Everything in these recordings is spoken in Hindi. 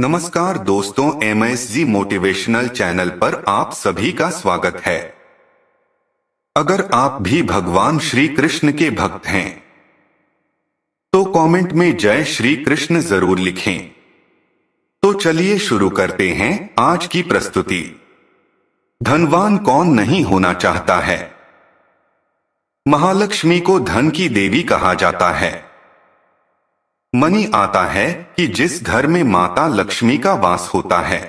नमस्कार दोस्तों, MSG मोटिवेशनल चैनल पर आप सभी का स्वागत है। अगर आप भी भगवान श्री कृष्ण के भक्त हैं तो कमेंट में जय श्री कृष्ण जरूर लिखें। तो चलिए शुरू करते हैं आज की प्रस्तुति। धनवान कौन नहीं होना चाहता है। महालक्ष्मी को धन की देवी कहा जाता है। मनी आता है कि जिस घर में माता लक्ष्मी का वास होता है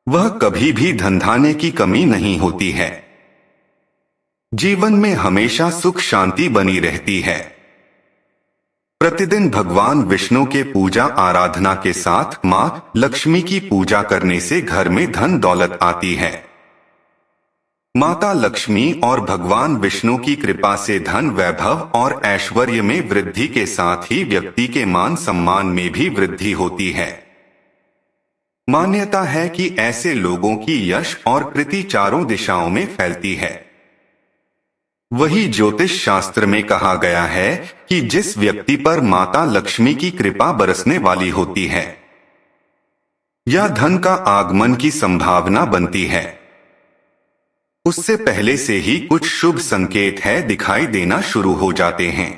वह कभी भी धनधान्य की कमी नहीं होती है। जीवन में हमेशा सुख शांति बनी रहती है। प्रतिदिन भगवान विष्णु के पूजा आराधना के साथ मां लक्ष्मी की पूजा करने से घर में धन दौलत आती है। माता लक्ष्मी और भगवान विष्णु की कृपा से धन वैभव और ऐश्वर्य में वृद्धि के साथ ही व्यक्ति के मान सम्मान में भी वृद्धि होती है। मान्यता है कि ऐसे लोगों की यश और कृति चारों दिशाओं में फैलती है। वही ज्योतिष शास्त्र में कहा गया है कि जिस व्यक्ति पर माता लक्ष्मी की कृपा बरसने वाली होती है या धन का आगमन की संभावना बनती है, उससे पहले से ही कुछ शुभ संकेत है दिखाई देना शुरू हो जाते हैं।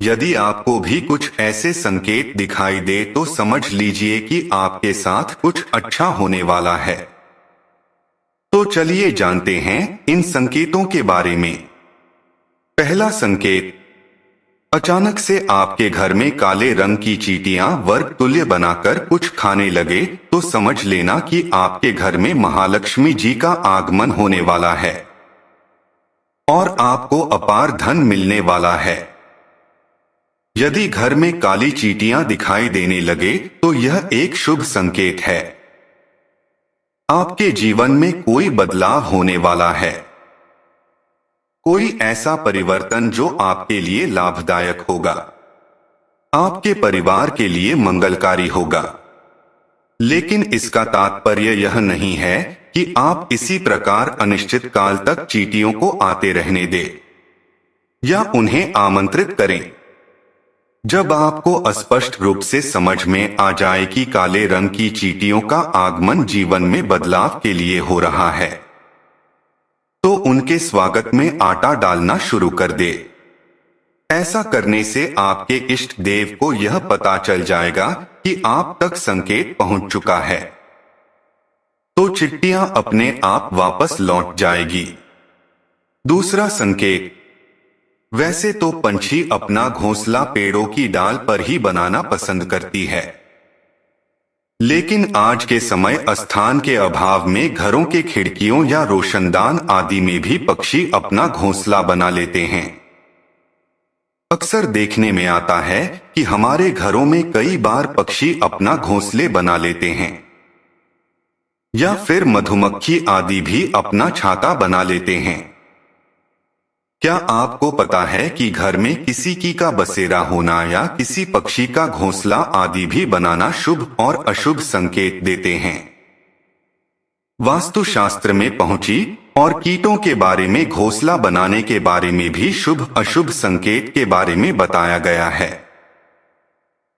यदि आपको भी कुछ ऐसे संकेत दिखाई दे तो समझ लीजिए कि आपके साथ कुछ अच्छा होने वाला है। तो चलिए जानते हैं इन संकेतों के बारे में। पहला संकेत, अचानक से आपके घर में काले रंग की चींटियां वर्ग तुल्य बनाकर कुछ खाने लगे तो समझ लेना कि आपके घर में महालक्ष्मी जी का आगमन होने वाला है और आपको अपार धन मिलने वाला है। यदि घर में काली चींटियां दिखाई देने लगे तो यह एक शुभ संकेत है। आपके जीवन में कोई बदलाव होने वाला है। कोई ऐसा परिवर्तन जो आपके लिए लाभदायक होगा, आपके परिवार के लिए मंगलकारी होगा। लेकिन इसका तात्पर्य यह नहीं है कि आप इसी प्रकार अनिश्चित काल तक चींटियों को आते रहने दें या उन्हें आमंत्रित करें। जब आपको स्पष्ट रूप से समझ में आ जाए कि काले रंग की चींटियों का आगमन जीवन में बदलाव के लिए हो रहा है तो उनके स्वागत में आटा डालना शुरू कर दे। ऐसा करने से आपके इष्ट देव को यह पता चल जाएगा कि आप तक संकेत पहुंच चुका है, तो चिट्टियां अपने आप वापस लौट जाएगी। दूसरा संकेत, वैसे तो पंछी अपना घोंसला पेड़ों की डाल पर ही बनाना पसंद करती है, लेकिन आज के समय स्थान के अभाव में घरों के खिड़कियों या रोशनदान आदि में भी पक्षी अपना घोंसला बना लेते हैं। अक्सर देखने में आता है कि हमारे घरों में कई बार पक्षी अपना घोंसले बना लेते हैं या फिर मधुमक्खी आदि भी अपना छाता बना लेते हैं। क्या आपको पता है कि घर में किसी की का बसेरा होना या किसी पक्षी का घोंसला आदि भी बनाना शुभ और अशुभ संकेत देते हैं। वास्तुशास्त्र में पहुंची और कीटों के बारे में घोंसला बनाने के बारे में भी शुभ अशुभ संकेत के बारे में बताया गया है।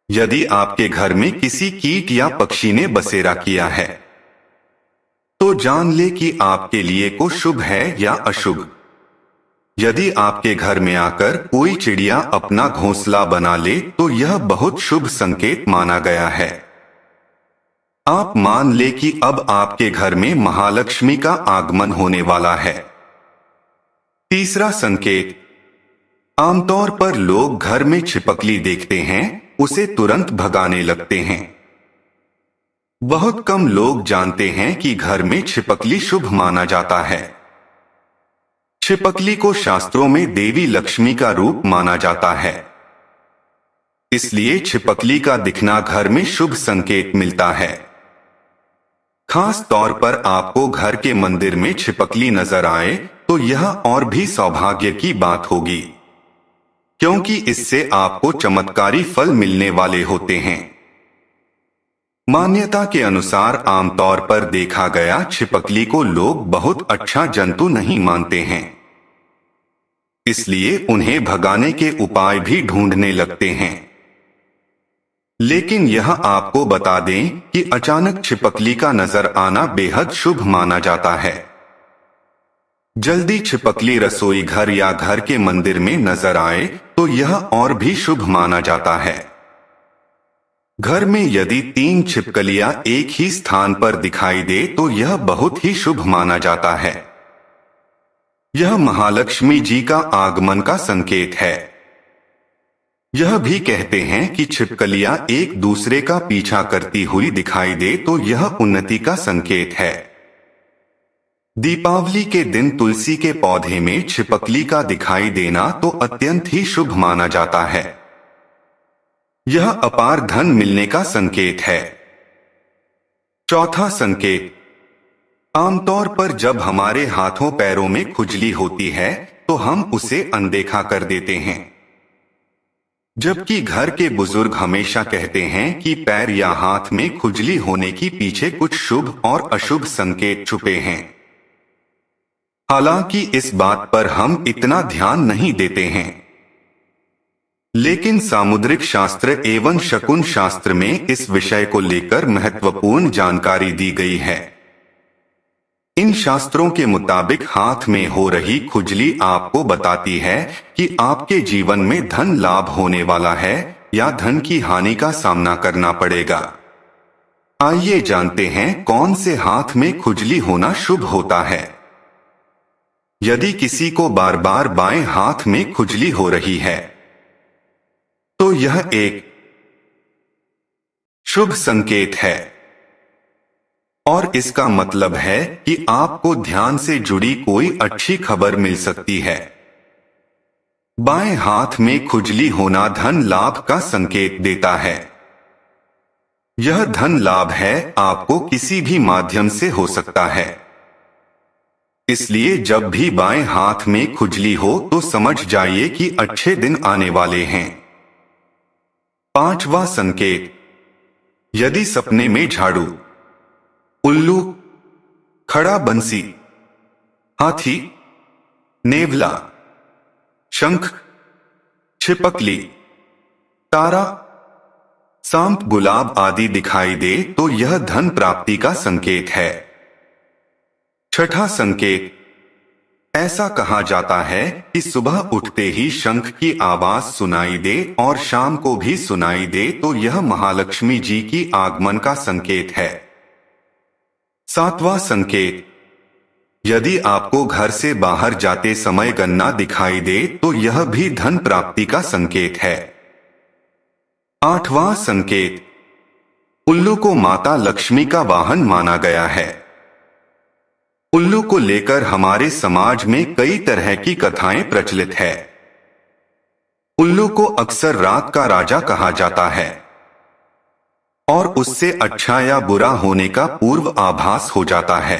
यदि आपके घर में किसी कीट या पक्षी ने बसेरा किया है तो जान ले कि आपके लिए को शुभ है या अशुभ। यदि आपके घर में आकर कोई चिड़िया अपना घोंसला बना ले तो यह बहुत शुभ संकेत माना गया है। आप मान ले कि अब आपके घर में महालक्ष्मी का आगमन होने वाला है। तीसरा संकेत, आमतौर पर लोग घर में छिपकली देखते हैं उसे तुरंत भगाने लगते हैं। बहुत कम लोग जानते हैं कि घर में छिपकली शुभ माना जाता है। छिपकली को शास्त्रों में देवी लक्ष्मी का रूप माना जाता है, इसलिए छिपकली का दिखना घर में शुभ संकेत मिलता है। खास तौर पर आपको घर के मंदिर में छिपकली नजर आए तो यह और भी सौभाग्य की बात होगी, क्योंकि इससे आपको चमत्कारी फल मिलने वाले होते हैं। मान्यता के अनुसार आमतौर पर देखा गया छिपकली को लोग बहुत अच्छा जंतु नहीं मानते हैं, इसलिए उन्हें भगाने के उपाय भी ढूंढने लगते हैं। लेकिन यह आपको बता दें कि अचानक छिपकली का नजर आना बेहद शुभ माना जाता है। जल्दी छिपकली रसोई घर या घर के मंदिर में नजर आए तो यह और भी शुभ माना जाता है। घर में यदि 3 छिपकलियां एक ही स्थान पर दिखाई दे तो यह बहुत ही शुभ माना जाता है। यह महालक्ष्मी जी का आगमन का संकेत है। यह भी कहते हैं कि छिपकलियां एक दूसरे का पीछा करती हुई दिखाई दे तो यह उन्नति का संकेत है। दीपावली के दिन तुलसी के पौधे में छिपकली का दिखाई देना तो अत्यंत ही शुभ माना जाता है। यह अपार धन मिलने का संकेत है। चौथा संकेत, आमतौर पर जब हमारे हाथों पैरों में खुजली होती है तो हम उसे अनदेखा कर देते हैं, जबकि घर के बुजुर्ग हमेशा कहते हैं कि पैर या हाथ में खुजली होने की पीछे कुछ शुभ और अशुभ संकेत छुपे हैं। हालांकि इस बात पर हम इतना ध्यान नहीं देते हैं, लेकिन सामुद्रिक शास्त्र एवं शकुन शास्त्र में इस विषय को लेकर महत्वपूर्ण जानकारी दी गई है। इन शास्त्रों के मुताबिक हाथ में हो रही खुजली आपको बताती है कि आपके जीवन में धन लाभ होने वाला है या धन की हानि का सामना करना पड़ेगा। आइए जानते हैं कौन से हाथ में खुजली होना शुभ होता है। यदि किसी को बार बार बाएं हाथ में खुजली हो रही है तो यह एक शुभ संकेत है और इसका मतलब है कि आपको ध्यान से जुड़ी कोई अच्छी खबर मिल सकती है। बाएं हाथ में खुजली होना धन लाभ का संकेत देता है। यह धन लाभ है आपको किसी भी माध्यम से हो सकता है। इसलिए जब भी बाएं हाथ में खुजली हो तो समझ जाइए कि अच्छे दिन आने वाले हैं। पांचवा संकेत, यदि सपने में झाड़ू, उल्लू, खड़ा बंसी, हाथी, नेवला, शंख, छिपकली, तारा, सांप, गुलाब आदि दिखाई दे तो यह धन प्राप्ति का संकेत है। छठा संकेत, ऐसा कहा जाता है कि सुबह उठते ही शंख की आवाज सुनाई दे और शाम को भी सुनाई दे तो यह महालक्ष्मी जी की आगमन का संकेत है। सातवां संकेत, यदि आपको घर से बाहर जाते समय गन्ना दिखाई दे तो यह भी धन प्राप्ति का संकेत है। आठवां संकेत, उल्लू को माता लक्ष्मी का वाहन माना गया है। उल्लू को लेकर हमारे समाज में कई तरह की कथाएं प्रचलित है। उल्लू को अक्सर रात का राजा कहा जाता है और उससे अच्छा या बुरा होने का पूर्व आभास हो जाता है।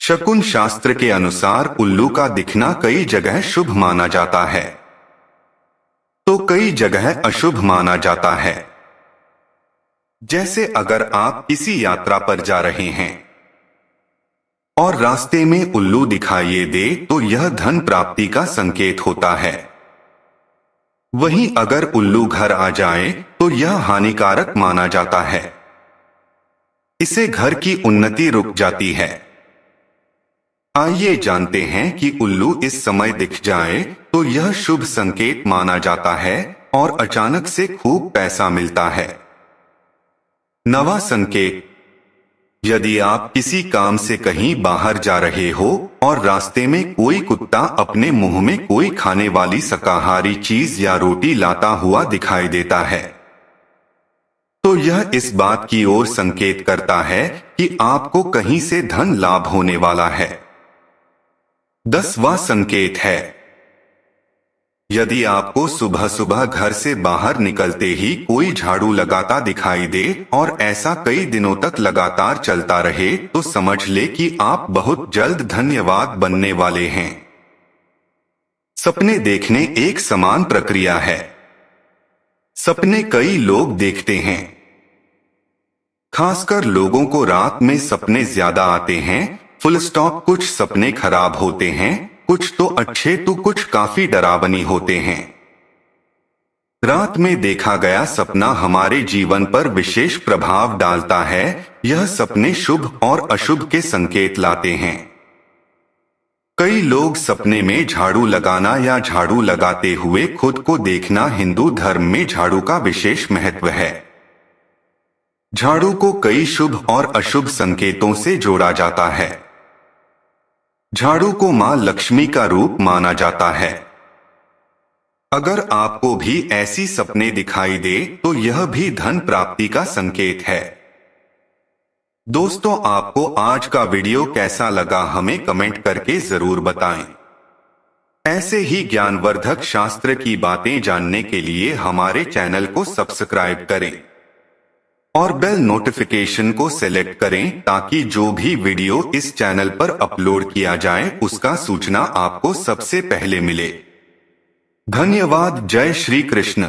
शकुन शास्त्र के अनुसार उल्लू का दिखना कई जगह शुभ माना जाता है तो कई जगह अशुभ माना जाता है। जैसे अगर आप किसी यात्रा पर जा रहे हैं और रास्ते में उल्लू दिखाई दे तो यह धन प्राप्ति का संकेत होता है। वहीं अगर उल्लू घर आ जाए तो यह हानिकारक माना जाता है। इससे घर की उन्नति रुक जाती है। आइए जानते हैं कि उल्लू इस समय दिख जाए तो यह शुभ संकेत माना जाता है और अचानक से खूब पैसा मिलता है। नवा संकेत, यदि आप किसी काम से कहीं बाहर जा रहे हो और रास्ते में कोई कुत्ता अपने मुंह में कोई खाने वाली शाकाहारी चीज या रोटी लाता हुआ दिखाई देता है तो यह इस बात की ओर संकेत करता है कि आपको कहीं से धन लाभ होने वाला है। 10वां संकेत है, यदि आपको सुबह सुबह घर से बाहर निकलते ही कोई झाड़ू लगाता दिखाई दे और ऐसा कई दिनों तक लगातार चलता रहे तो समझ ले कि आप बहुत जल्द धन्यवाद बनने वाले हैं। सपने देखने एक समान प्रक्रिया है। सपने कई लोग देखते हैं। खासकर लोगों को रात में सपने ज्यादा आते हैं। Full stop. कुछ सपने खराब होते हैं, कुछ तो अच्छे तो कुछ काफी डरावनी होते हैं। रात में देखा गया सपना हमारे जीवन पर विशेष प्रभाव डालता है। यह सपने शुभ और अशुभ के संकेत लाते हैं। कई लोग सपने में झाड़ू लगाना या झाड़ू लगाते हुए खुद को देखना। हिंदू धर्म में झाड़ू का विशेष महत्व है। झाड़ू को कई शुभ और अशुभ संकेतों से जोड़ा जाता है। झाड़ू को मां लक्ष्मी का रूप माना जाता है। अगर आपको भी ऐसी सपने दिखाई दे तो यह भी धन प्राप्ति का संकेत है। दोस्तों, आपको आज का वीडियो कैसा लगा हमें कमेंट करके जरूर बताएं। ऐसे ही ज्ञानवर्धक शास्त्र की बातें जानने के लिए हमारे चैनल को सब्सक्राइब करें और बेल नोटिफिकेशन को सेलेक्ट करें ताकि जो भी वीडियो इस चैनल पर अपलोड किया जाए उसका सूचना आपको सबसे पहले मिले। धन्यवाद। जय श्री कृष्ण।